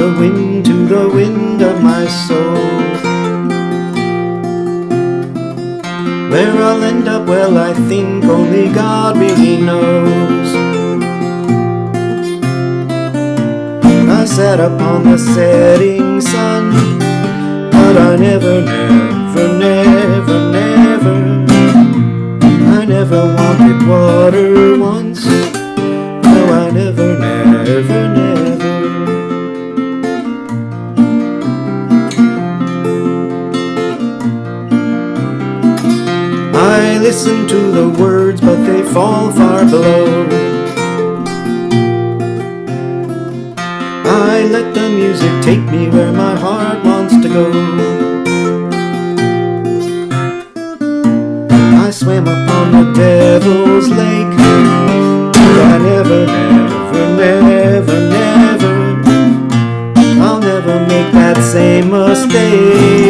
the wind of my soul. Where I'll end up, well, I think only God really knows. I sat upon the setting sun, but I never I never wanted water once. No, I never I listen to the words, but they fall far below. I let the music take me where my heart wants to go. I swam upon the devil's lake, but I never I'll never make that same mistake.